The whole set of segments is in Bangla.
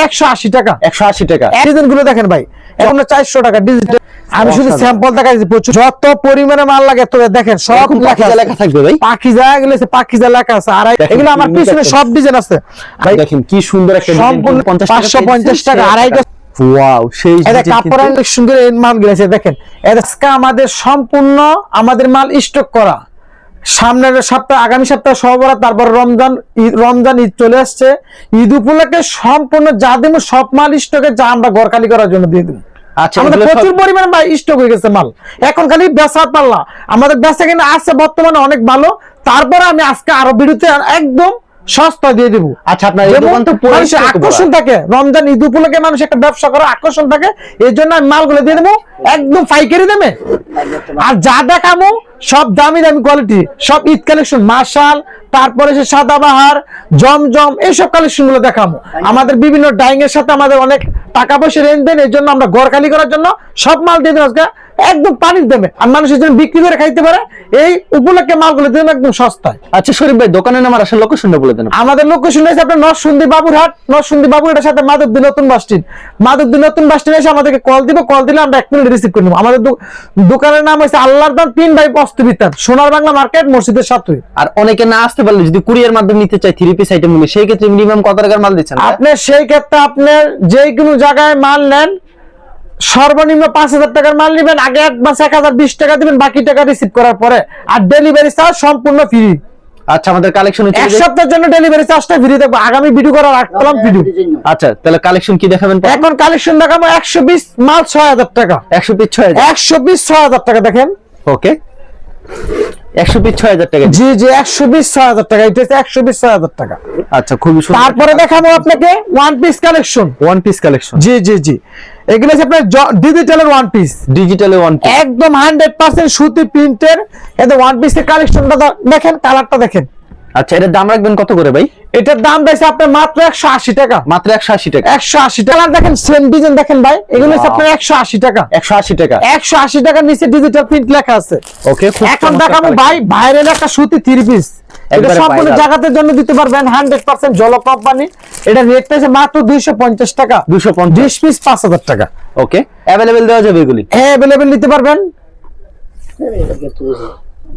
180 টাকা। 180 টাকা। ডিজাইন গুলো দেখেন ভাই, এখন 400 টাকা ডিজিটাল। আমি শুধু স্যাম্পল দেখাইছি, প্রচুর যত পরিমাণে মাল লাগে তো দেখেন সব পাকিজা লেখা থাকবে ভাই। পাকিজা এগুলো পাকিজা লেখা আছে। আর এগুলো আমার পিছনে সব ডিজাইন আছে ভাই। দেখেন কি সুন্দর একটা সম্পূর্ণ 550 টাকা। আড়াইটা ওয়াও, সেই কাপড় অনেক সুন্দর এই মালগুলো আছে দেখেন। এটা আমাদের সম্পূর্ণ আমাদের মাল স্টক করা। সামনের সপ্তাহ, আগামী সপ্তাহ সহবরাত, তারপর রমজান ঈদ চলে আসছে। ঈদ উপলক্ষে সম্পূর্ণ যা দিব সব মাল স্টকে, যা আমরা ঘর খালি করার জন্য দিয়ে দিব। আচ্ছা, আমাদের প্রচুর পরিমাণে স্টক হয়ে গেছে মাল, এখন খালি বেচার পাল্লা। আমাদের বেচা কিনা আছে বর্তমানে অনেক ভালো। তারপরে আমি আজকে আরো ভিডিওতে একদম সস্তা দিয়ে দিব। আচ্ছা, আপনার এই দোকান তো মানুষের আকর্ষণ থাকে, রমজান ঈদ উপলক্ষে মানুষ একটা ব্যবসা করার আকর্ষণ থাকে, এই জন্য আমি মালগুলো দিয়ে দেবো একদম পাইকারি দামে। আর যা দেখাবো সব দামি দামি কোয়ালিটি, সব ঈদ কালেকশন, মাশাল, তারপরে সে সাদাবাহার, জমজম, এইসব কালেকশন গুলো দেখাবো। আমাদের বিভিন্ন ডাইং এর সাথে আমাদের অনেক টাকা পয়সা রেঞ্জ দেন, এই জন্য আমরা ঘর খালি করার জন্য সব মাল দিয়ে দেবো আজকে একদম পানির দামে। আর মানুষের জন্য বিক্রি করে খাইতে পারে, এই উপলক্ষে মালগুলো দিয়ে একদম সস্তায়। আচ্ছা শরীফ ভাই, দোকানের নাম আর আসলে লোকেশনটা বলে দেন। আমাদের লোকেশন হচ্ছে আপনার নরসিংদী বাবুরহাট, নরসিংদী বাবুরহাটের সাথে মাধবদী নতুন বাস স্ট্যান্ড। মাধবদী নতুন বাস স্ট্যান্ডে এসে আমাদেরকে কল দিব, কল দিলে আমরা 1 মিনিট রিসিভ করে নেব। আমাদের দোকানের নাম হচ্ছে আল্লাহর দান 3 বাই বস্ত্রবিতান, সোনার বাংলা মার্কেট, মসজিদের সাথে। আর অনেকে না আসতে পারলে যদি কুরিয়ার মাধ্যমে নিতে চাই 3 পিস আইটেম গুলো, সেই ক্ষেত্রে মিনিমাম কত টাকার মাল দিচ্ছেন আপনি? সেই ক্ষেত্রে আপনার যে কোনো জায়গায় মাল নেন, সর্বনিম্ন 5000 টাকার মাল নেবেন, আগে অ্যাডভান্স 1020 টাকা দিবেন, বাকি টাকা রিসিভ করার পরে। আর ডেলিভারি চার্জ সম্পূর্ণ ফ্রি। আচ্ছা, আমাদের কালেকশন হচ্ছে এক সপ্তাহের জন্য ডেলিভারি চার্জটা ফ্রি থাকবে। আগামী ভিডিও করার রাখলাম ভিডিও। আচ্ছা, তাহলে কালেকশন কি দেখাবেন? এখন কালেকশন দেখাবো 120 মাল 6000 টাকা। 100 পিস 6000। 120 6000 টাকা দেখেন। ওকে, 100 পিস 6000 টাকা। জি জি, 120 6000 টাকা। এটা হচ্ছে 120 6000 টাকা। আচ্ছা, খুবই সুন্দর। তারপরে দেখাবো আপনাকে one piece collection. One piece collection. জি জি জি, এগুলো হচ্ছে আপনার ডিজিটালের ওয়ান পিস। ডিজিটালের ওয়ান পিস একদম 100% সুতি প্রিন্টের। এতে ওয়ান পিসের কালেকশনটা দেখেন, কালারটা দেখেন। আচ্ছা, এটার দাম রাখবেন কত করে ভাই? এটার দাম রয়েছে আপনার মাত্র 180 টাকা। মাত্র 180 টাকা। 180 টাকা দেখেন, সেম ডিজাইন দেখেন ভাই, এগুলো হচ্ছে আপনার 180 টাকা। 180 টাকা। 180 টাকার নিচে ডিজিটাল প্রিন্ট লেখা আছে। ওকে, এখন দেখাবো ভাই ভাইরাল একটা সুতি 3 পিস। এটা সম্পূর্ণ জায়গাতের জন্য দিতে পারবেন, 100% জলো কোম্পানি। এটা রেটটা আছে মাত্র 250 টাকা। 250। 20 পিস 5000 টাকা। ওকে, अवेलेबल দেওয়া যাবে এগুলি? হ্যাঁ, अवेलेबल নিতে পারবেন।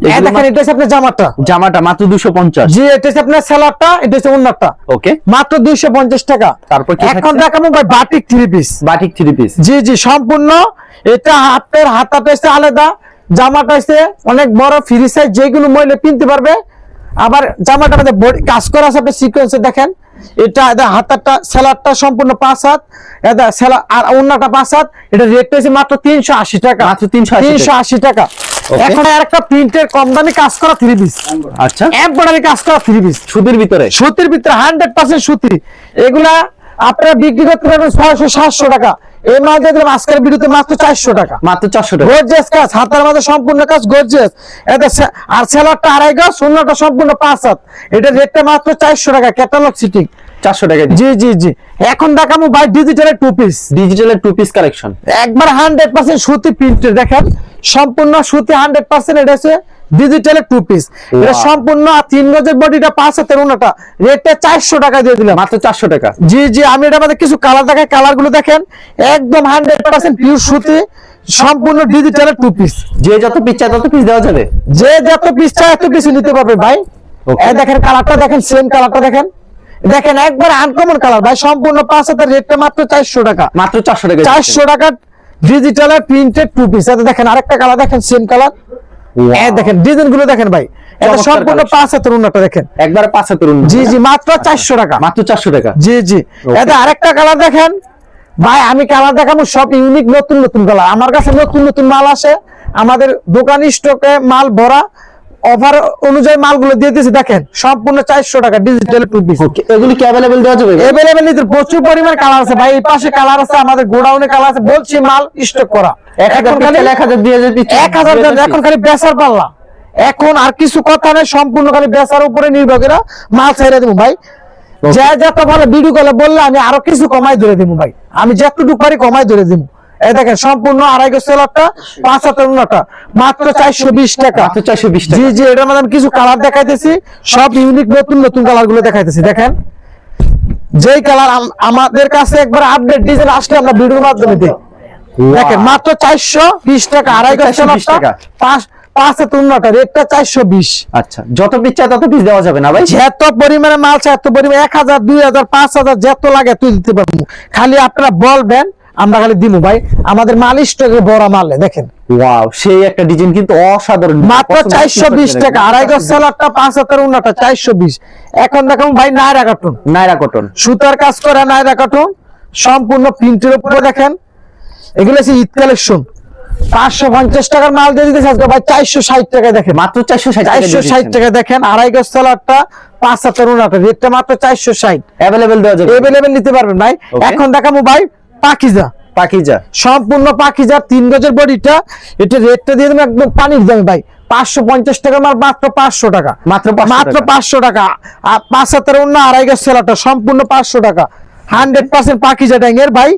দেখেন, এটা হচ্ছে আপনার জামাটা মাত্র 250। জি, এটা হচ্ছে আপনার সেলারটা, এটা হচ্ছে ওন্নাটা। ওকে, মাত্র 250 টাকা। তারপর কি এখন দেখাবো ভাই বাটিক 3 পিস। Batik 3 piece. জি জি, সম্পূর্ণ। এটা হাতের হাতাটা হচ্ছে আলাদা, জামাটা হচ্ছে অনেক বড় ফ্রি সাইজ, যেগুলো মহিলা কিনতে পারবে। আবার জামাটার মধ্যে কাজ করা আছে, আপনি সিকোয়েন্সে দেখেন। এটা হাতারটা সেলারটা সম্পূর্ণ 5 হাত, এটা সেলার আর ওন্নাটা 5 হাত। এটা রেট হচ্ছে মাত্র 380 টাকা। মাত্র 380 টাকা। এখন আরেকটা প্রিন্টের কম দামি কাজ করা 3 পিস। আচ্ছা, এমব্রয়ডারি কাজ করা 3 পিস, সুতির ভিতরে। 100% সুতি। এগুলা আপনারা বিক্রি করতে পারবেন 600 700 টাকা। এই মাল দিয়ে দিলাম আজকের ভিডিওতে মাত্র 400 টাকা। মাত্র 400 টাকা। গর্জিয়াস কাজ, হাতার মধ্যে সম্পূর্ণ কাজ, গর্জিয়াস। এটা আর সেলারটা 2.5 গজ, ওন্নাটা সম্পূর্ণ 5 হাত। এটা রেটটা মাত্র 400 টাকা, ক্যাটালগ সিটিং। 400 টাকা। জি জি জি। এখন দেখাবো ভাই ডিজিটালের 2 পিস। ডিজিটালের 2 পিস কালেকশন, একবার 100% সুতি প্রিন্টের দেখেন, সম্পূর্ণ সুতি 100%। এটা হচ্ছে ডিজিটালের 2 পিস। এটা সম্পূর্ণ 3 গজের বডিটা, 5 হাতের ওন্নাটা। রেটটা 400 টাকা দিয়ে দিলাম। মাত্র 400 টাকা। জি জি, আমি এটা মধ্যে কিছু কালার দেখাই, কালার গুলো দেখেন। একদম 100% পিওর সুতি, সম্পূর্ণ ডিজিটালের 2 পিস। যে যত পিস চায় তত পিস দেওয়া যাবে। যে যত পিস চায় এত পিস নিতে পারবে ভাই। এই দেখেন কালারটা দেখেন, সেম কালারটা দেখেন। দেখেন একবার আনকমন কালার ভাই, সম্পূর্ণ 5 হাতের। রেটটা মাত্র 400 টাকা। মাত্র 400 টাকা। 400 টাকা ডিজিটালের প্রিন্টেড 2 পিস। এটা দেখেন আরেকটা কালার দেখেন, সেম কালার। এই দেখেন ডিজাইন গুলো দেখেন ভাই, এটা সম্পূর্ণ 5 হাতের ওন্নাটা দেখেন, একবার 5 হাতের ওন্না। জি জি, মাত্র 400 টাকা। মাত্র 400 টাকা। জি জি। এটা আরেকটা কালার দেখেন ভাই, আমি কালার দেখাবো সব ইউনিক, নতুন নতুন কালার। আমার কাছে নতুন নতুন মাল আসে, আমাদের দোকান স্টকে মাল ভরা। অফার অনুযায়ী মালগুলো দিয়ে দিয়েছি, দেখেন সম্পূর্ণ 400 টাকা ডিজিটাল 2 পিস। এগুলি কি अवेलेबल দেওয়া যাবে? अवेलेबल নিতে প্রচুর পরিমাণ কালার আছে ভাই। এই পাশে কালার আছে, আমাদের গোডাউনে কালার আছে। বলছি মাল স্টক করা। এখন খালি 1000 2000 পিস। 1000 এখন খালি বেচার পাল্লা। এখন আর কিছু কথা নেই, সম্পূর্ণ খালি বেচার উপরে নির্ভর করে মাল ছেড়ে দেবো ভাই। যে যত ভালো ভিডিও কলে বললে আমি আরো কিছু কমাই ধরে দিব ভাই, আমি যতটুকু পারি কমাই ধরে দিব। এই দেখেন সম্পূর্ণ 2.5 গজ সেলারটা, 5 হাতের ওন্নাটা, মাত্র 420 টাকা। মাত্র 420 টাকা। জি জি, এটার মধ্যে আমি কিছু কালার দেখাইতেছি, সব ইউনিক নতুন নতুন কালার গুলো দেখাইতেছি। দেখেন যেই কালার আমাদের কাছে একবার আপডেট ডিজাইন আসলে আমরা ভিডিওর মাধ্যমে দিই। দেখেন মাত্র 420 টাকা, আড়াই গজ 420 টাকা। পাঁচে তুলনাটা রেটটা 420। আচ্ছা, যত পিস চাই তত পিস দেওয়া যাবে না ভাই? যত পরিমাণে মাল চাই এত পরিমাণে 1000 2000 5000 যত লাগে তুই দিতে পারবো, খালি আপনারা বলবেন আমরা খালি দিমু ভাই। আমাদের মাল স্টকে বড় মালে দেখেন ওয়াও, সেই একটা ডিজাইন কিন্তু অসাধারণ। মাত্র 420 টাকা, আড়াই গজ সেলারটা 5 হাতের উন্নাটা 420। এখন দেখুন ভাই নায়রা কার্টুন, নায়রা কটন, সুতার কাজ করা নায়রা কার্টুন, সম্পূর্ণ প্রিন্টের উপরে দেখেন। এগুলো হচ্ছে ঈদ কালেকশন। 550 টাকার মাল দিয়ে দিতেছে আজকে ভাই 460 টাকায় দেখেন, মাত্র 460 460 টাকা দেখেন। আড়াই গজ সেলারটা 5 হাতের উন্নাটা রেটটা মাত্র 460। अवेलेबल দেওয়া যাবে, এভেলেবেল নিতে পারবেন ভাই। Okay. এখন দেখাবো ভাই পাকিজা, পাকিজা সম্পূর্ণ পাকিজা 3 গজের বডিটা। এটা রেটটা দিয়ে দেবো একদম পানির দামে ভাই। 550 টাকার মাল মাত্র 500 টাকা, মাত্র 500 মাত্র টাকা। 500 টাকা। আর 5 হাতের অন্য আড়াই গজ সেলারটা সম্পূর্ণ 500 টাকা। 100% পাকিজা ট্যাঙ্গের ভাই।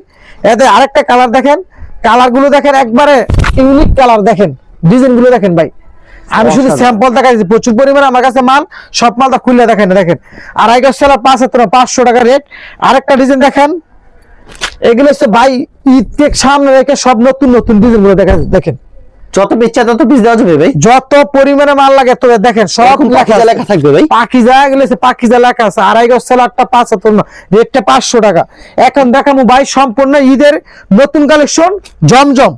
এতে আরেকটা কালার দেখেন, কালার গুলো দেখেন একবারে ইউনিক কালার দেখেন, ডিজাইন গুলো দেখেন ভাই। আমি শুধু অসাধারণ। স্যাম্পল দেখাইছি, প্রচুর পরিমাণে আমার কাছে মাল, সব মালটা খুলে দেখেন। দেখেন আড়াই গজ সেলার 5 হাতের 500 টাকা রেট। আরেকটা ডিজাইন দেখেন, এগুলো হচ্ছে ভাই ঈদ কেক সামনে রেখে সব নতুন নতুন ডিজাইন গুলো দেখেন। যত পিস চাই তত পিস দেওয়া যাবে ভাই? যত পরিমাণে মাল লাগে তোদের দেখেন সব এরকম পাকিজা লেখা থাকবে ভাই? পাকিজা, এগুলো হচ্ছে পাকিজা লেখা আছে। আড়াই গজ সেলারটা 5 হাতের রেটটা 500 টাকা। এখন দেখাবো ভাই সম্পূর্ণ ঈদের নতুন কালেকশন জমজম,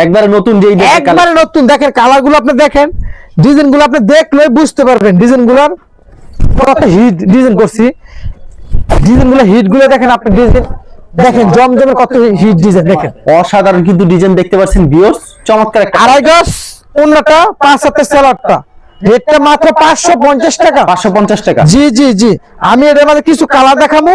একবারে নতুন, যেই একবারে নতুন। দেখেন কালার গুলো আপনি দেখেন, ডিজাইন গুলো আপনি দেখলে বুঝতে পারবেন ডিজাইন গুলোর কত হিট ডিজাইন করছি। ডিজাইন গুলো হিট গুলো দেখেন আপনি, ডিজাইন দেখেন জমজমের কত হিট ডিজাইন দেখেন। অসাধারণ কিন্তু ডিজাইন দেখতে পাচ্ছেন ভিউয়ার্স, চমৎকার একটা। আড়াই গজ অন্যটা 5 হাতের সেলারটা রেটটা মাত্র 550 টাকা। 550 টাকা। জি জি জি, আমি এর মধ্যে কিছু কালার দেখাবো।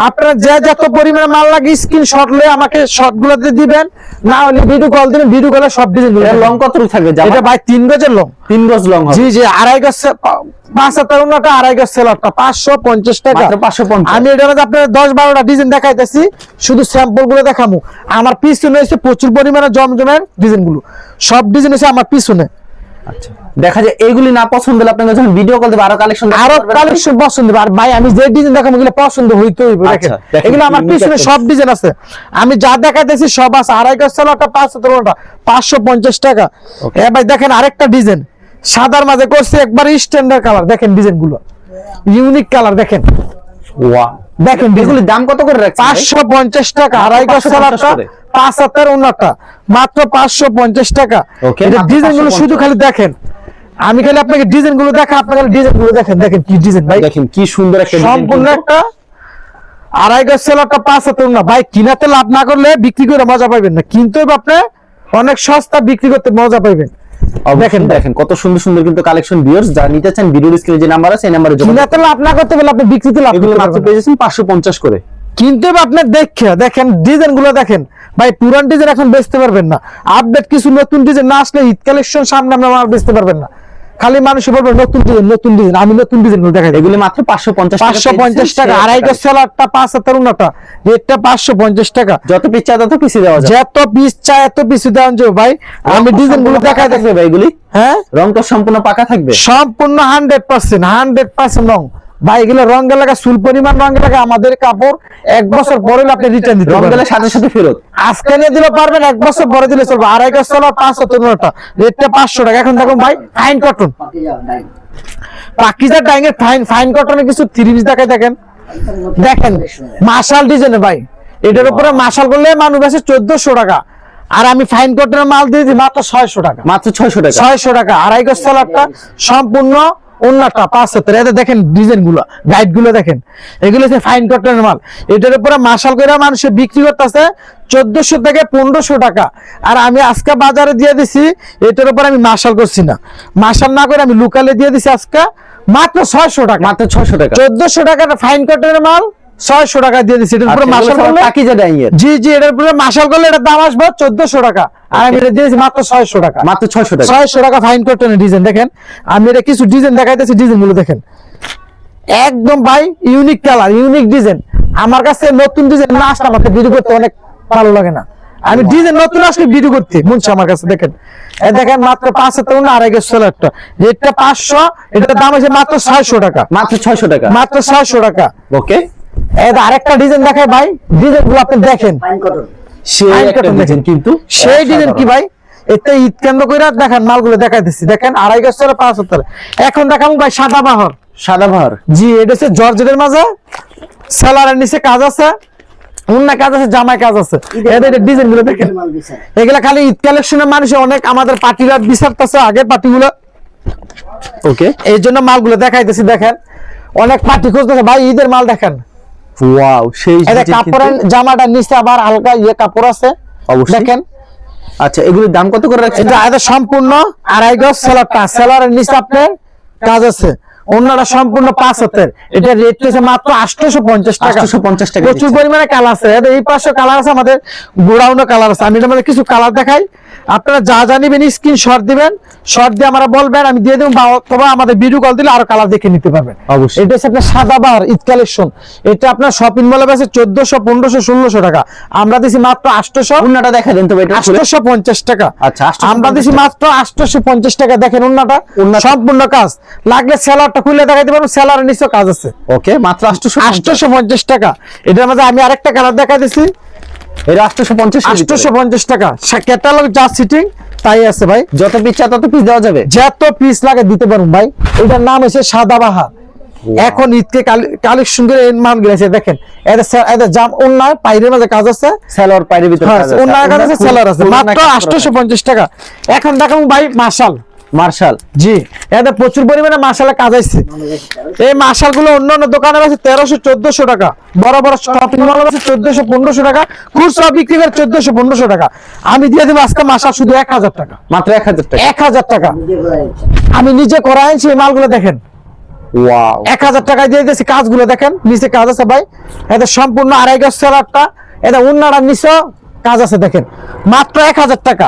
আপনারা যে যত পরিমাণে মাল লাগে স্ক্রিনশট লয়ে আমাকে শর্ট গুলোতে দিবেন, না হলে ভিডিও কল দিবেন, ভিডিও কলে সব ডিজাইন গুলো। এর লং কতটুকু থাকবে জামা? এটা ভাই 3 গজের লং। 3 গজ লং হবে। জি জি, আড়াই গজ 5 হাতের উন্নটা আড়াই গজ সেলারটা 550 টাকা। মাত্র 550। আমি এটার মধ্যে আপনাদের 10-12টা ডিজাইন দেখাইতেছি, শুধু স্যাম্পল গুলো দেখাবো। আমার পিছনে হচ্ছে প্রচুর পরিমাণে জমজমের ডিজাইন গুলো, সব ডিজাইন আছে আমার পিছনে। আচ্ছা, দেখা যায় এইগুলি না পছন্দ হলে আপনাকে যখন ভিডিও কল দেব আরো কালেকশন, আরো কালেকশন পছন্দ হবে। আর ভাই আমি যে ডিজাইন দেখাবো এগুলো পছন্দ হইতে হইবে। দেখেন আচ্ছা, দেখেন, এগুলো আমার unique পিছনে একটা- সব ডিজাইন আছে, আমি যা দেখাইতেছি সব আছে। আড়াই গজ সেলারটা 5 হাতের উন্নটা 550 টাকা। এ ভাই দেখেন আরেকটা ডিজাইন সাদার মাঝে করছে একবার স্ট্যান্ডার্ড কালার, দেখেন ডিজাইন গুলো ইউনিক কালার দেখেন। ওয়াও, দেখেন এগুলি দাম কত করে রাখছেন ভাই? 550 টাকা। আড়াই গজ 550 সেলারটা করে। 5 হাতের উন্নটা মাত্র 550 টাকা। Okay, এটা মাত্র ডিজাইন গুলো 550 শুধু খালি দেখেন, আমি খালি আপনাকে ডিজাইন গুলো দেখা, আপনাকে ডিজাইন গুলো দেখেন। দেখেন কি ডিজাইন ভাই, দেখেন কি সুন্দর একটা ডিজাইন। সম্পূর্ণ একটা আড়াই গজ সেলারটা 5 হাতের না ভাই। কিনাতে লাভ না করলে বিক্রি করে মজা পাইবেন না, কিন্তু আপনি অনেক সস্তা বিক্রি করতে মজা পাইবেন। দেখেন দেখেন কত সুন্দর সুন্দর কিন্তু কালেকশন ভিউয়ার্স, যারা নিতে চান ভিডিওর স্ক্রিনে যে নাম্বার আছে এই নম্বরে যোগাযোগ। কিনাতে লাভ না করতে পারলে আপনি বিক্রিতে লাভ এগুলো করতে মাত্র পারবেন না। পেয়েছেন 550 করে। কিন্তু আপনি দেখেন ডিজাইন গুলো দেখেন ভাই, পুরান ডিজাইন এখন বেচতে পারবেন না। আপডেট কিছু নতুন ডিজাইন না আসলে ঈদ কালেকশন সামনে আমরা মাল বেচতে পারবেন না। খালি মানুষ বলবে নতুন ডিজাইন নতুন ডিজাইন, আমি নতুন ডিজাইন গুলো দেখাই। এগুলি মাত্র 550 টাকা। 550 টাকা। আড়াই গজ সেলারটা 5 হাতের উন্নটা রেটটা 550 টাকা। যত পিস চাই তত পিস দেওয়া যাবে। যত পিস চাই এত পিস দেওয়া যাবে ভাই। আমি ডিজাইন গুলো দেখাই দেখবে থাকবে ভাই এগুলি? হ্যাঁ, রং তো সম্পূর্ণ পাকা থাকবে? সম্পূর্ণ 100% রং ভাই। এগুলো রং লাগা চুল পরিমাণ রং লাগা আমাদের কাপড় 1 বছর পরে আপনি রিটার্ন দিতে রং পারবেন। গেলে সাথে সাথে ফেরত। আজকে নিয়ে দিলে পারবেন, 1 বছর পরে দিলে চলবে। আড়াই গজ সেলার 5 হাতের উন্নটা রেটটা 500 টাকা। এখন দেখুন ভাই ফাইন কটন, পাকিজা ডাইং এর ফাইন কটনের কিছু 30 দেখাই দেখেন। দেখেন মাশাল ডিজাইনে ভাই, এটার উপরে মাশাল করলে মানুষ আছে 1400 টাকা। আর আমি ফাইন কটনের মাল দিয়ে দিই মাত্র 600 টাকা। মাত্র 600 টাকা। 600 টাকা। আড়াই গজ সেলারটা সম্পূর্ণ ওন্নাটা 5 হাতের। এটা দেখেন ডিজাইন গুলো, গাইড গুলো দেখেন, এগুলো হচ্ছে ফাইন কটনের মাল। এটার উপরে মাশাল করে মানুষে বিক্রি করতেছে 1400 থেকে 1500 টাকা। আর আমি আজকে বাজারে দিয়ে দিছি, এটার উপর আমি মাশাল করছি না, মাশাল না করে আমি লোকালে দিয়ে দিছি আজকে মাত্র 600 টাকা। মাত্র 600 টাকা। 1400 টাকার ফাইন কটনের মাল 600 টাকা দিয়ে দিছি। এটার উপরে আচ্ছা, মাশাল এগুলো সব করলে পাকিজা ডাইং এর। জি জি, এটার উপরে মাশাল করলে এটার দাম আসবে 1400 টাকা। আর আমি এটা দিয়েছি মাত্র 600 টাকা। মাত্র 600 টাকা। 600 টাকা ফাইন কটনের ডিজাইন দেখেন। আমি এটা কিছু ডিজাইন দেখাইতেছি, ডিজাইন গুলো দেখেন একদম ভাই ইউনিক কালার, ইউনিক ডিজাইন। আমার কাছে নতুন ডিজাইন না আসলে আমাকে ভিডিও করতে অনেক ভালো লাগে না। আমি ডিজাইন নতুন আসলে ভিডিও করতে মন চায় আমার কাছে। দেখেন এই দেখেন মাত্র 5 হাতের না আড়াই গজ সেলারটা রেটটা 500, এটার দাম আছে মাত্র 600 টাকা। মাত্র 600 টাকা। মাত্র 600 টাকা। ওকে, এই আরেকটা ডিজাইন দেখাই ভাই, ডিজাইন গুলো আপনি দেখেন, সেই Fine একটা cotton ডিজাইন কিন্তু সেই ডিজাইন কি ভাই, এতে ঈদ কেন্দ্র করে দেখেন মালগুলো দেখাইতেছি, দেখেন 2.5 গজ চলে 75। এখন দেখাবো ভাই সাদা বাহার, সাদাবাহার। জি এটা হচ্ছে জর্জেটের মাঝে, সেলারের নিচে কাজ আছে, অন্য কাজ আছে, জামায় কাজ আছে। এদের ডিজাইন গুলো দেখেন, এগুলা খালি ঈদ কালেকশনের মানুষ অনেক আমাদের পার্টিরা বিচারতেছে, আগের পার্টিগুলো, ওকে, এই জন্য মালগুলো দেখাইতেছি। দেখেন অনেক পার্টি খুঁজতেছে ভাই ঈদের মাল, দেখেন ওয়াও সেই এটা ডিজাইন কিন্তু। কাপড়ের জামাটা নিচে আবার হালকা কাপড় আছে, অবশ্যই। দেখেন আচ্ছা, এগুলোর দাম কত করে রাখছেন? এটা সম্পূর্ণ 2.5 গজ সেলারটা, সেলারের নিচে আপনার কাজ আছে, অন্যটা সম্পূর্ণ 5 হাতের। এটা রেট হচ্ছে মাত্র 850 টাকা। 850 টাকা প্রচুর দিচ্ছেন। পরিমাণে কালার আছে, এই পাশে কালার আছে, আমাদের গোডাউনে কালার আছে। আমি এর মধ্যে কিছু কালার দেখাই, আপনারা যা জানিবেন স্ক্রিনশট দিবেন, শর্ট দিয়ে আমরা বলবেন, আমি দিয়ে দেব, অথবা আমাদের ভিডিও কল দিলে আরো কালার দেখে নিতে পারবেন। অবশ্যই। এটা হচ্ছে আপনার সাদাবাহার ঈদ কালেকশন, এটা আপনার শপিং মলে আছে 1400, 1500, 1600 টাকা, আমরা দিছি মাত্র 800। ওন্নাটা দেখা দেন তো ভাই, এটা খুলে। 850 টাকা। আচ্ছা, 850 আমরা দিছি মাত্র 850 টাকা। দেখেন ওন্নাটা সম্পূর্ণ কাজ, লাগলে সেলারটা খুলে দেখাইতে পারবো, সেলারের নিচে কাজ আছে। ওকে, মাত্র 850 টাকা। এটার মধ্যে আমি আরেকটা কালার দেখাই দিছি, এটা 850 850 টাকা। ক্যাটালগ যা সিটিং তাই আছে ভাই, যত পিস চাই তত পিস দেওয়া যাবে। যত পিস লাগে দিতে পারবো ভাই। এটার নাম হচ্ছে সাদাবাহার। এখন ঈদকে কালেকশন করে এই মান গেছে, দেখেন এদের জাম ওন্নার পাইরের মাঝে কাজ আছে, সেলর পাইরের ভিতরে কাজ আছে, ওন্নার কাজ আছে, সেলার আছে, মাত্র 850 টাকা। এখন দেখাবো ভাই মার্শাল, মার্শাল। জি এদের প্রচুর পরিমাণে মার্শালের কাজ আছে। এই মার্শাল গুলো অন্য অন্য দোকানে আছে 1300, 1400 টাকা, বড় বড় শপিং মল আছে 1400, 1500 টাকা, খুচরা বিক্রি করে 1400, 1500 টাকা। আমি দিয়ে দেবো আজকে মার্শাল শুধু 1000 টাকা, মাত্র 1000 টাকা। 1000 টাকা। আমি নিজে করা আনছি, এই মালগুলো দেখেন, ওয়াও, 1000 টাকায় দিয়ে দিয়েছি। কাজগুলো দেখেন, নিচে কাজ আছে ভাই, এদের সম্পূর্ণ 2.5 গজ সেলারটা, এদের উন্নাড়ার নিচে কাজ আছে, দেখেন মাত্র 1000 টাকা।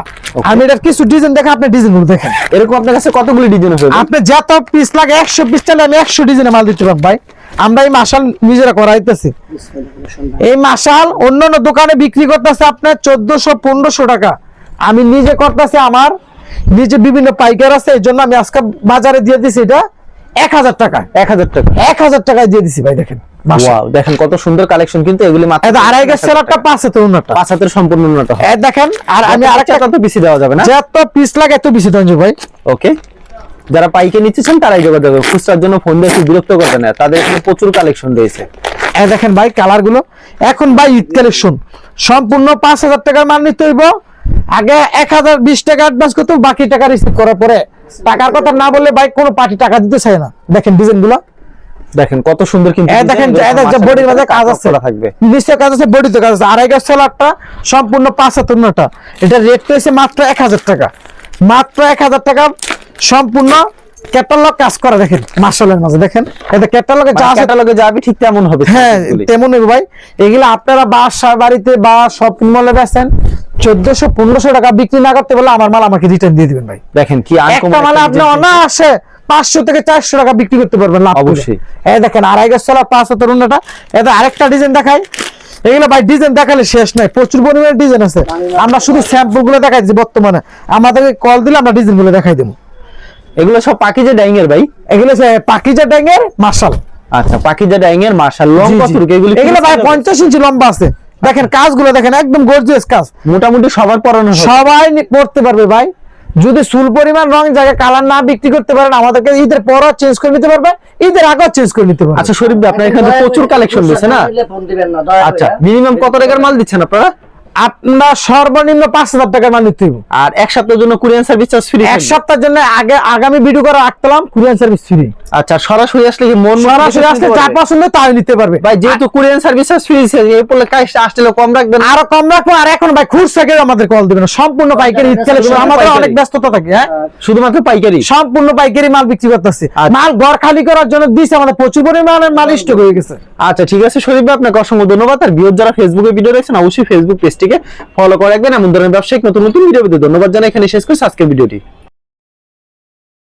আমি এটার কিছু ডিজাইন দেখেন, আপনি ডিজাইন গুলো দেখেন। এরকম আপনার কাছে কতগুলি ডিজাইন আছে? আপনি যত পিস লাগে 100 পিস চাইলে আমি 100 ডিজাইনের মাল দিতে পারবো ভাই। আমরা এই মাশাল নিজেরা করাইতেছি। এই মাশাল অন্য অন্য দোকানে বিক্রি করতেছে আপনার 1400, 1500 টাকা, আমি নিজে করতেছি, আমার নিজে বিভিন্ন পাইকার আছে, এই জন্য আমি আজকে বাজারে দিয়ে দিছি এটা 1000 টাকা। 1000 টাকা। 1000 টাকায় দিয়ে দিছি ভাই, দেখেন ওয়াও, দেখেন কত সুন্দর কালেকশন কিন্তু। এগুলি মাত্র এটা 2.5 গজ সেলারটা 5 হাতে উন্নতটা, 5 হাতের সম্পূর্ণ উন্নত হয়। এই দেখেন। আর আমি আরেকটা কত পিস দেওয়া যাবে না? যত পিস লাগে এত বেশি দেন ভাই। ওকে, যারা পাইকে নিচ্ছেন তারাই যোগাযোগ করবে, খুচরার জন্য ফোন দিয়ে একটু বিরক্ত করবে না, তাদের এখানে প্রচুর কালেকশন রয়েছে। এই দেখেন ভাই কালার গুলো, এখন ভাই ঈদ কালেকশন সম্পূর্ণ 5000 টাকার মাল নিতে হইব। আগে 1020 টাকা অ্যাডভান্স করতে, বাকি টাকা রিসিভ করার পরে টাকার কথা না বললে ভাই কোনো পার্টি টাকা দিতে চায় না। দেখেন ডিজাইন গুলো, দেখেন কত সুন্দর কিন্তু। এই দেখেন এদের যে বডির মধ্যে কাজ আছে, থাকবে, নিচে কাজ আছে, বডিতে কাজ আছে। 2.5 গজ সেলারটা সম্পূর্ণ 5 হাতের উন্নতটা, এটা রেট হয়েছে মাত্র 1000 টাকা। মাত্র 1000 টাকা সম্পূর্ণ ক্যাটালগ কাজ করা। দেখেন মার্শালের মাঝে দেখেন, এটা ক্যাটালগে যা আছে ক্যাটালগে যাবে ঠিক তেমন হবে। হ্যাঁ তেমন হবে ভাই। এগুলো আপনারা বাসা বাড়িতে বা শপিং মলে বেচেন 1400, 1500 টাকা বিক্রি না করতে বলে আমার মাল আমাকে রিটার্ন দিয়ে দিবেন ভাই। দেখেন কি একটা মাল আপনি অনায়াসে 500 থেকে 400 টাকা বিক্রি করতে পারবেন লাভ করে। অবশ্যই। এই দেখেন 2.5 গজ সেলার 5 হাতের উন্নতটা। এটা আরেকটা ডিজাইন দেখাই, এগুলো ভাই ডিজাইন দেখালে শেষ নাই, প্রচুর পরিমাণে ডিজাইন আছে। আমরা শুধু স্যাম্পল গুলো দেখাইছি, বর্তমানে আমাদেরকে কল দিলে আমরা ডিজাইন গুলো দেখাই দেবো। এগুলো সব পাকিজা ডাইং এর ভাই, এগুলো পাকিজা ড্যাঙ্গের মার্শাল। আচ্ছা, পাকিজা ডাইং এর মার্শাল। লং কত এগুলো? এগুলো ভাই 50 ইঞ্চি লম্বা আছে। দেখেন কাজগুলো দেখেন, একদম গর্জিয়াস কাজ, মোটামুটি সবার পরানো হবে। সবাই পড়তে পারবে ভাই। যদি চুল পরিমাণ রং জায়গায় কালার না বিক্রি করতে পারেন, আমাদেরকে ঈদের পরও চেঞ্জ করে নিতে পারবে, ঈদের আগেও চেঞ্জ করে নিতে পারবে। আচ্ছা শরীফ ভাই, আপনার এখানে তো প্রচুর কালেকশন দিচ্ছে না? আচ্ছা, মিনিমাম কত টাকার মাল দিচ্ছেন আপনারা? আপনার সর্বনিম্ন 5000 টাকার মাল নিতে হবে। আর এক সপ্তাহের জন্য কুরিয়ার সার্ভিস চার্জ ফ্রি? এক সপ্তাহের জন্য আগামী ভিডিও করে রাখতাম, কুরিয়ার সার্ভিস ফ্রি। আচ্ছা, সরাসরি আসলে কি মন সরাসরি আসলে যা পছন্দ তাই নিতে পারবে ভাই, যেহেতু কুরিয়ার সার্ভিস চার্জ ফ্রি, এই পড়লে কাজটা আসলে কম রাখবেন, আরো কম রাখবো। আর এখন ভাই খুচরা কেউ আমাদের কল দিবেন, সম্পূর্ণ পাইকারি ঈদ কালেকশন। আমাদের অনেক ব্যস্ততা থাকে, হ্যাঁ শুধুমাত্র পাইকারি, সম্পূর্ণ পাইকারি মাল বিক্রি করতেছে। মাল ঘর খালি করার জন্য দিছে, আমাদের প্রচুর পরিমাণে মাল স্টক হয়ে গেছে। আচ্ছা ঠিক আছে শরীফ ভাই, আপনাকে অসংখ্য ধন্যবাদ। আর ভিউয়ার যারা ফেসবুকে ভিডিও দেখছেন অবশ্যই ফেসবুক পেজটিকে ফলো করে রাখবেন। এমন ধরনের ব্যবসায়িক নতুন নতুন ভিডিও পেতে ধন্যবাদ জানাই। এখানে শেষ করছি আজকের ভিডিওটি।